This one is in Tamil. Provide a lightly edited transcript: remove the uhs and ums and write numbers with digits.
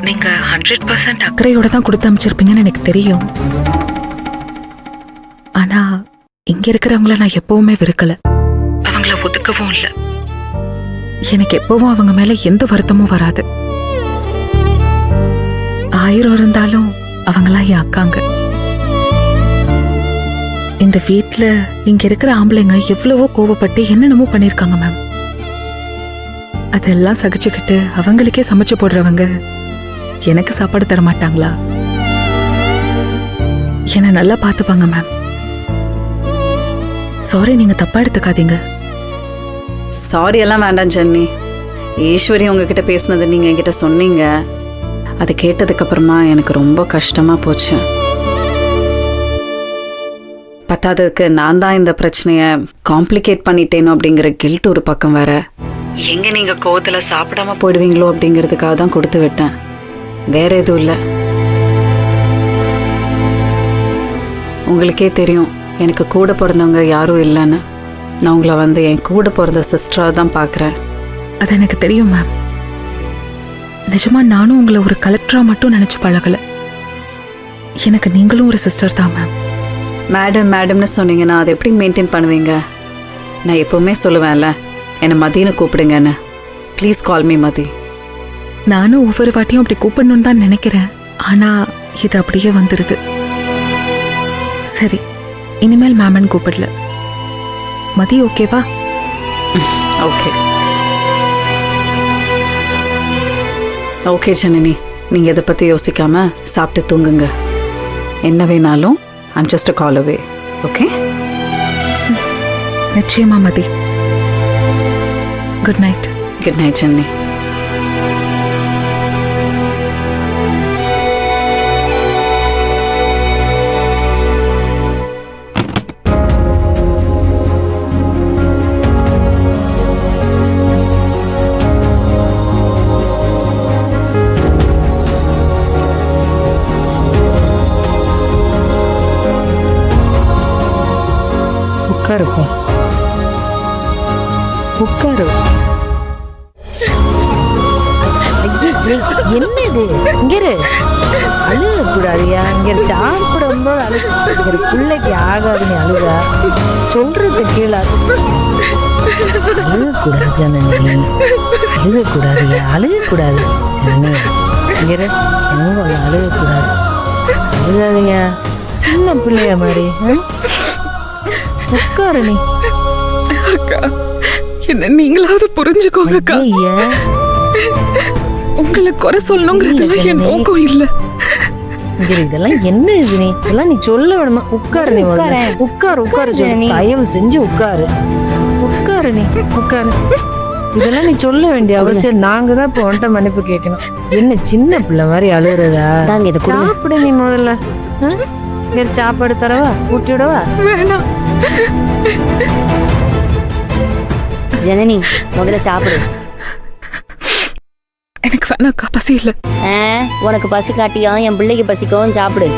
நீங்க 100% அக்கறையோட தான் கொடுத்து அமைச்சிருப்பீங்கன்னு எனக்கு தெரியும். ஆனா இங்க இருக்கிறவங்கள நான் எப்பவுமே வெறுக்கல, அவங்கள ஒதுக்கவும் இல்ல. எனக்கு எப்பவும் அவங்க மேல எந்த வருத்தமும் வராது. 1000 இருந்தாலும் அவங்களாம் என் அக்காங்க. இந்த வீட்ல இங்க இருக்கிற ஆம்பளைங்க எவ்வளவோ கோவப்பட்டு என்னென்னமோ பண்ணிருக்காங்க மேம். அதெல்லாம் சகிச்சுக்கிட்டு அவங்களுக்கே சமைச்சு போடுறவங்க எனக்கு சாப்பாடு தர மாட்டாங்களா? என்ன நல்லா பாத்துப்பாங்க மேம். சாரி, நீங்க தப்பா எடுத்துக்காதீங்க. சாரி எல்லாம் வேண்டாம் ஜென்னி. ஈஸ்வரி உங்ககிட்ட பேசுனது நீங்க என்கிட்ட சொன்னீங்க. அதை கேட்டதுக்கு அப்புறமா எனக்கு ரொம்ப கஷ்டமா போச்சு. பத்தாததுக்கு நான் தான் இந்த பிரச்சனைய காம்ப்ளிகேட் பண்ணிட்டேனோ அப்படிங்கிற கில்ட் ஒரு பக்கம் வேற. எங்க நீங்க கோவத்துல சாப்பிடாம போயிடுவீங்களோ அப்படிங்கிறதுக்காக தான் கொடுத்து விட்டேன், வேற எதுவும் இல்லை. உங்களுக்கே தெரியும் எனக்கு கூட பிறந்தவங்க யாரும் இல்லைன்னு. நான் உங்களை என் கூட பிறந்த சிஸ்டராக தான் பார்க்குறேன். அது எனக்கு தெரியும் மேம். நிஜமா நானும் உங்களை ஒரு கலெக்டரா மட்டும் நினைச்சு பழகல. எனக்கு நீங்களும் ஒரு சிஸ்டர் தான் மேம். மேடம்னு சொன்னீங்கன்னா அதை எப்படி மெயின்டைன் பண்ணுவீங்க? நான் எப்பவுமே சொல்லுவேன்ல, என்னை மதின்னு கூப்பிடுங்கன்னு. ப்ளீஸ் கால் மீ மதி. நானும் ஒவ்வொரு வாட்டியும் அப்படி கூப்பிடணும்னு தான் நினைக்கிறேன். ஆனா இது அப்படியே வந்துருது. சரி, இனிமேல் மேமன் கூப்பிடல. மதி ஓகேவா? ஓகே ஓகே ஜனனி, நீங்க இதை பத்தி யோசிக்காம சாப்பிட்டு தூங்குங்க. என்ன வேணாலும் I'm just a call away. Okay? நிச்சயமா Mathi. Good night. Good night Janani. உட்காருப்பா, உட்காரு. என்னது இங்க அழுகக்கூடாதியா? இங்க சாப்பிடும்போது அழுக பிள்ளைக்கு ஆகாது. நீ அழுகா சொல்றது கீழே அழுகக்கூடாது ஜனனி, அழுகக்கூடாதியா, அழுகக்கூடாது ஜனனி. இங்க எங்க அழுகக்கூடாது, அழுகாதீங்க. சின்ன பிள்ளையா மாதிரி உட்காரு. நீ அக்கா, என்ன நீங்களாவது புரிஞ்சுக்கோங்க அக்கா. உங்களை குறை சொல்லணுங்கிறதுல என் நோக்கம் இல்ல. இதெல்லாம் என்ன இது? நீ இதெல்லாம் நீ சொல்ல வேணுமா? உட்காரு. நீ உட்காரு உட்காரு தயவு செஞ்சு உட்காரு. உட்காரு நீ உட்காரு. இதெல்லாம் நீ சொல்ல வேண்டிய அவசியம். நாங்க தான் இப்போ உன்கிட்ட மன்னிப்பு கேட்கணும். என்ன சின்ன பிள்ளை மாதிரி அழுகுறதா? சாப்பிடு நீ முதல்ல. சாப்பாடு தரவா? ஊட்டி விடவா? வேணாம் ஜனனி, முதல்ல சாப்பிடு. எனக்கு வேணாக்கா, பசி இல்ல. உனக்கு பசி காட்டியா என் பிள்ளைக்கு பசிக்கவும் சாப்பிடு.